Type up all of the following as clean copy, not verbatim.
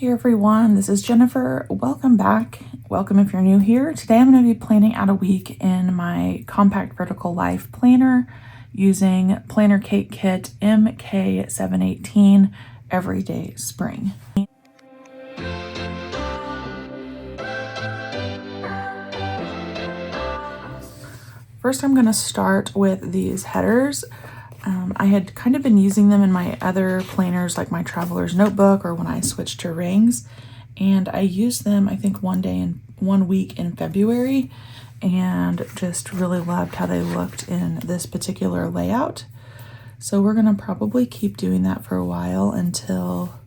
Hey everyone, this is Jennifer. Welcome back. Welcome if you're new here. Today I'm going to be planning out a week in my compact vertical life planner using PlannerKate kit MK718 Everyday Spring. First I'm going to start with these headers. I had kind of been using them in my other planners, like my Traveler's Notebook or when I switched to rings, and I used them I think one week in February and just really loved how they looked in this particular layout. So we're gonna probably keep doing that for a while until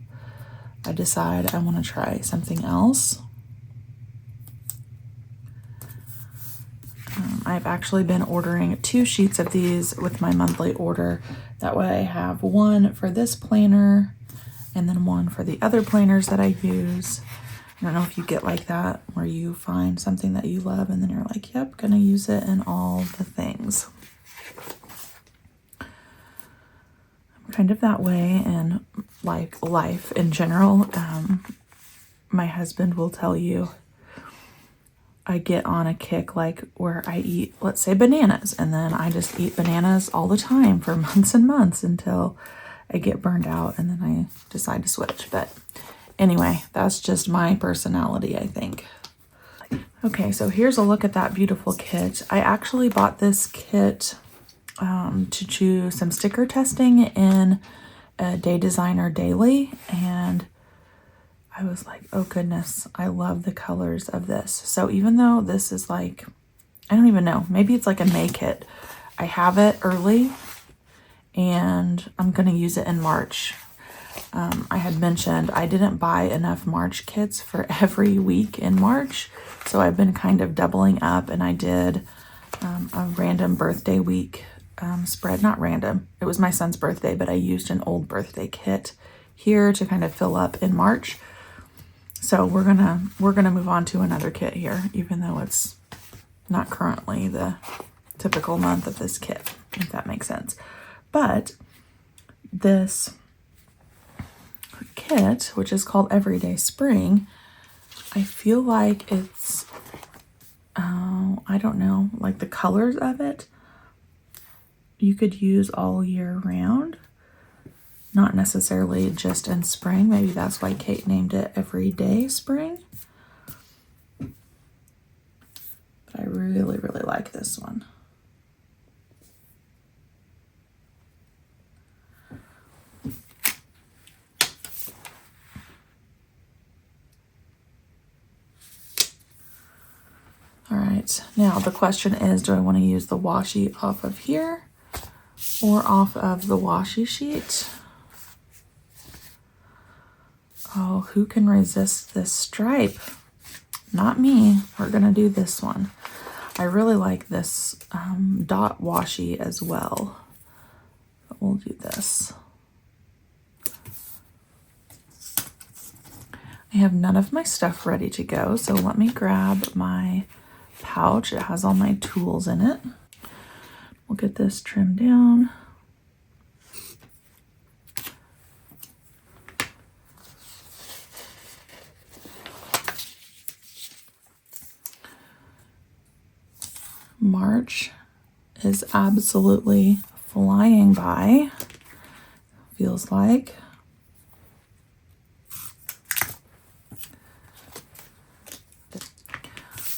I decide I want to try something else. I've actually been ordering 2 sheets of these with my monthly order. That way I have one for this planner and then one for the other planners that I use. I don't know if you get like that, where you find something that you love and then you're like, yep, gonna use it in all the things. I'm kind of that way in like life in general. My husband will tell you I get on a kick like where I eat, let's say, bananas, and then I just eat bananas all the time for months and months until I get burned out and then I decide to switch. But anyway, that's just my personality, I think. Okay, so here's a look at that beautiful kit. I actually bought this kit to do some sticker testing in a Day Designer Daily, and I was like, oh goodness, I love the colors of this. So even though this is like, I don't even know, maybe it's like a May kit, I have it early and I'm going to use it in March. I had mentioned I didn't buy enough March kits for every week in March. So I've been kind of doubling up, and I did a random birthday week spread. Not random, it was my son's birthday, but I used an old birthday kit here to kind of fill up in March. So we're gonna move on to another kit here, even though it's not currently the typical month of this kit, if that makes sense. But this kit, which is called Everyday Spring, I feel like it's, I don't know, like the colors of it, you could use all year round. Not necessarily just in spring. Maybe that's why Kate named it Everyday Spring. But I really, really like this one. All right, now the question is, do I want to use the washi off of here or off of the washi sheet? Oh, who can resist this stripe? Not me. We're gonna do this one. I really like this dot washi as well. But we'll do this. I have none of my stuff ready to go, so let me grab my pouch. It has all my tools in it. We'll get this trimmed down. March is absolutely flying by, feels like.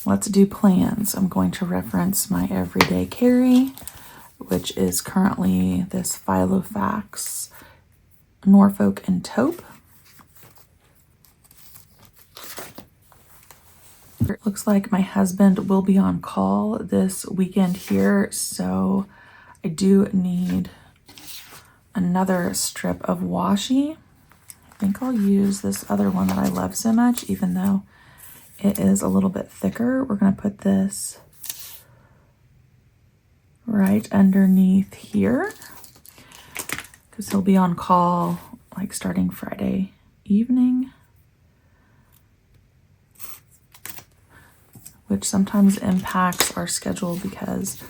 Let's do plans. I'm going to reference my everyday carry, which is currently this Filofax Norfolk and Taupe. It looks like my husband will be on call this weekend here, so I do need another strip of washi. I think I'll use this other one that I love so much, even though it is a little bit thicker. We're going to put this right underneath here because he'll be on call like starting Friday evening, which sometimes impacts our schedule because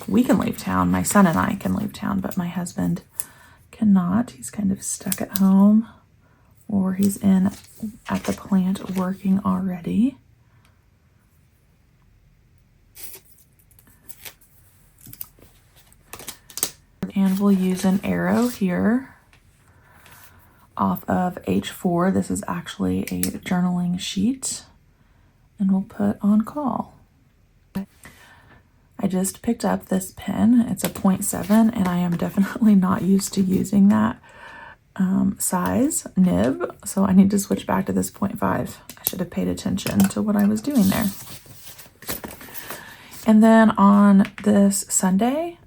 we can leave town. My son and I can leave town, but my husband cannot. He's kind of stuck at home or he's in at the plant working already. And we'll use an arrow here off of H4. This is actually a journaling sheet, and we'll put on call. I just picked up this pen. It's a 0.7, and I am definitely not used to using that size nib, so I need to switch back to this 0.5. I should have paid attention to what I was doing there. And then on this Sunday,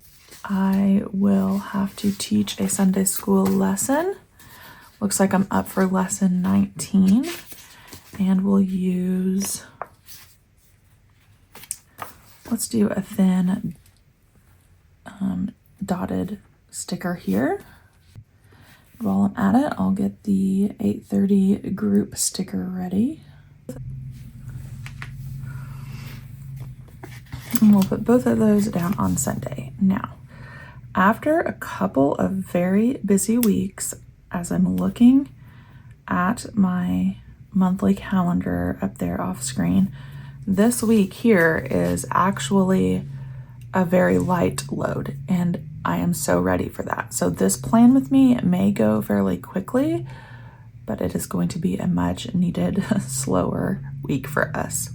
I will have to teach a Sunday school lesson. Looks like I'm up for lesson 19, and we'll use, let's do a thin dotted sticker here. While I'm at it, I'll get the 8:30 group sticker ready. And we'll put both of those down on Sunday. Now, after a couple of very busy weeks, as I'm looking at my monthly calendar up there off screen, this week here is actually a very light load, and I am so ready for that. So this plan with me may go fairly quickly, but it is going to be a much needed slower week for us.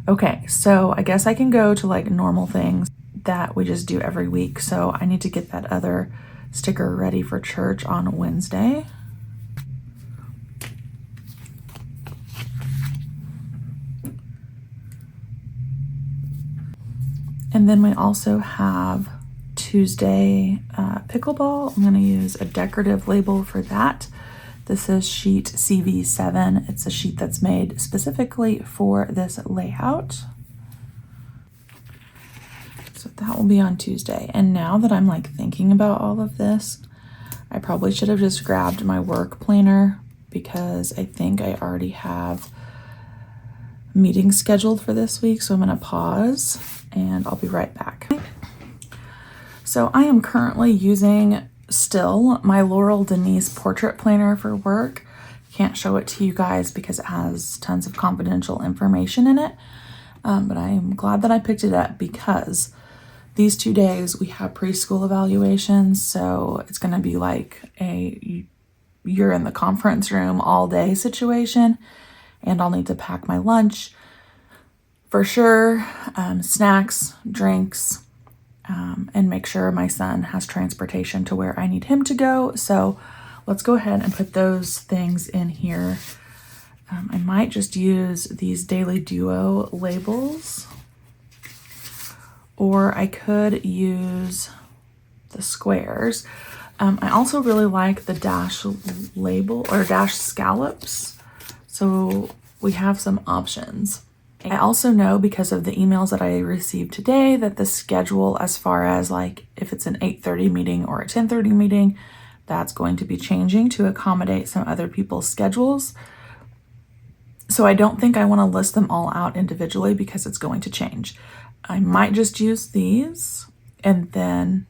Okay, so I guess I can go to like normal things that we just do every week. So I need to get that other sticker ready for church on Wednesday. And then we also have Tuesday pickleball. I'm going to use a decorative label for that. This is sheet CV7. It's a sheet that's made specifically for this layout. So that will be on Tuesday. And now that I'm like thinking about all of this, I probably should have just grabbed my work planner, because I think I already have meetings scheduled for this week. So I'm going to pause and I'll be right back. So I am currently using still my Laurel Denise portrait planner for work. Can't show it to you guys because it has tons of confidential information in it. But I am glad that I picked it up, because these 2 days we have preschool evaluations. So it's going to be like you're in the conference room all day situation, and I'll need to pack my lunch for sure, snacks, drinks, and make sure my son has transportation to where I need him to go. So let's go ahead and put those things in here. I might just use these Daily Duo labels, or I could use the squares. I also really like the dash label or dash scallops. So we have some options. I also know, because of the emails that I received today, that the schedule, as far as like if it's an 8:30 meeting or a 10:30 meeting, that's going to be changing to accommodate some other people's schedules. So I don't think I want to list them all out individually, because it's going to change. I might just use these and then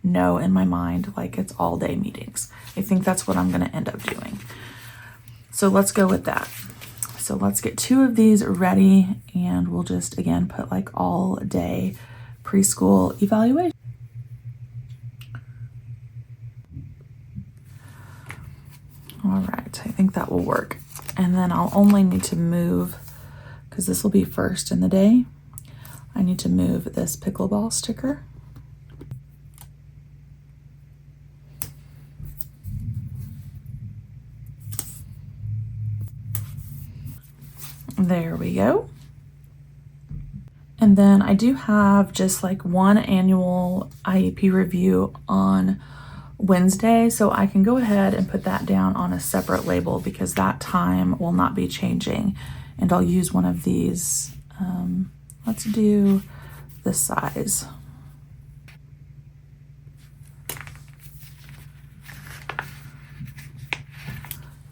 know in my mind like it's all day meetings. I think that's what I'm going to end up doing. So let's go with that. So let's get 2 of these ready, and we'll just again put like all day preschool evaluation. All right, I think that will work. And then I'll only need to move, because this will be first in the day, I need to move this pickleball sticker. There we go. And then I do have just like one annual IEP review on Wednesday, so I can go ahead and put that down on a separate label, because that time will not be changing. And I'll use one of these. Let's do this size.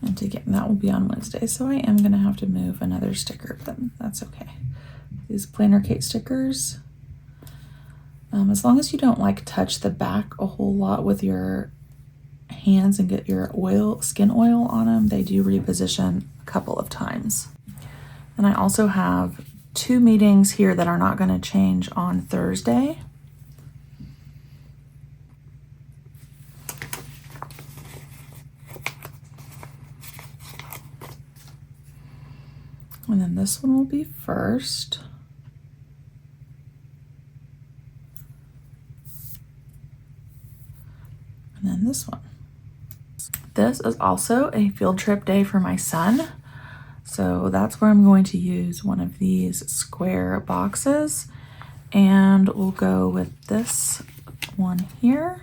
And again, that will be on Wednesday. So I am going to have to move another sticker, but that's okay. These PlannerKate's stickers, as long as you don't like touch the back a whole lot with your hands and get your skin oil on them, they do reposition a couple of times. And I also have 2 meetings here that are not going to change on Thursday. And then this one will be first. And then this one. This is also a field trip day for my son. So that's where I'm going to use one of these square boxes. And we'll go with this one here.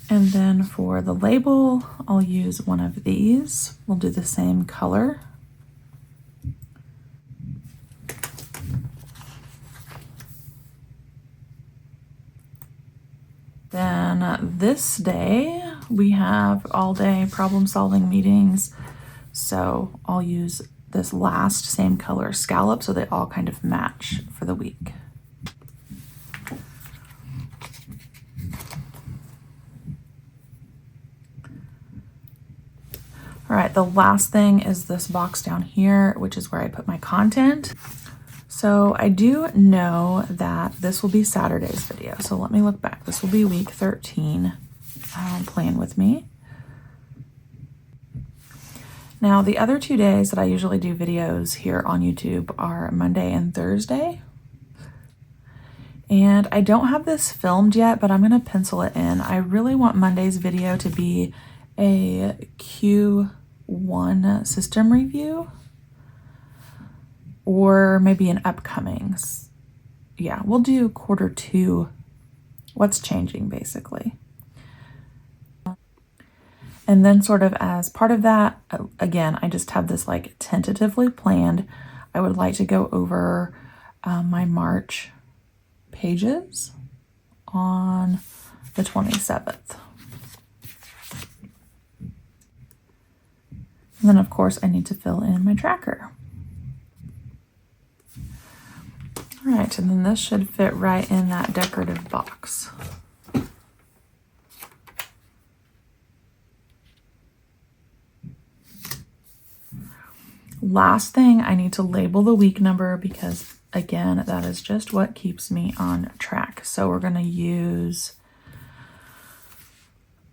And then for the label, I'll use one of these. We'll do the same color. Then this day, we have all day problem solving meetings. So I'll use this last same color scallop so they all kind of match for the week. All right, the last thing is this box down here, which is where I put my content. So I do know that this will be Saturday's video. So let me look back. This will be week 13. Plan with me. Now, the other 2 days that I usually do videos here on YouTube are Monday and Thursday. And I don't have this filmed yet, but I'm going to pencil it in. I really want Monday's video to be a Q1 system review, or maybe an upcoming. Yeah, we'll do Q2, what's changing basically. And then sort of as part of that, again, I just have this like tentatively planned. I would like to go over my March pages on the 27th. And then of course I need to fill in my tracker. All right, and then this should fit right in that decorative box. Last thing, I need to label the week number because again, that is just what keeps me on track. So we're gonna use,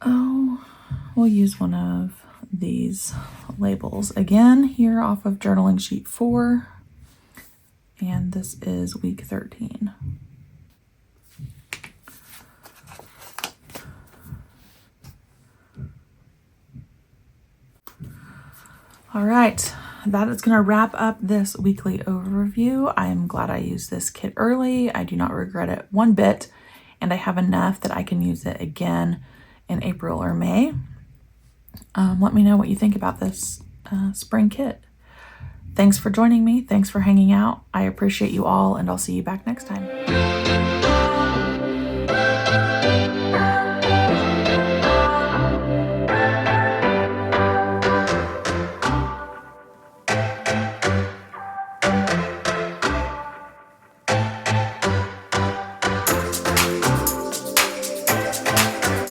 we'll use one of these labels again here off of journaling sheet 4, and this is week 13. All right, that is going to wrap up this weekly overview. I'm glad I used this kit early. I do not regret it one bit, and I have enough that I can use it again in April or May. Let me know what you think about this spring kit. Thanks for joining me. Thanks for hanging out. I appreciate you all, and I'll see you back next time.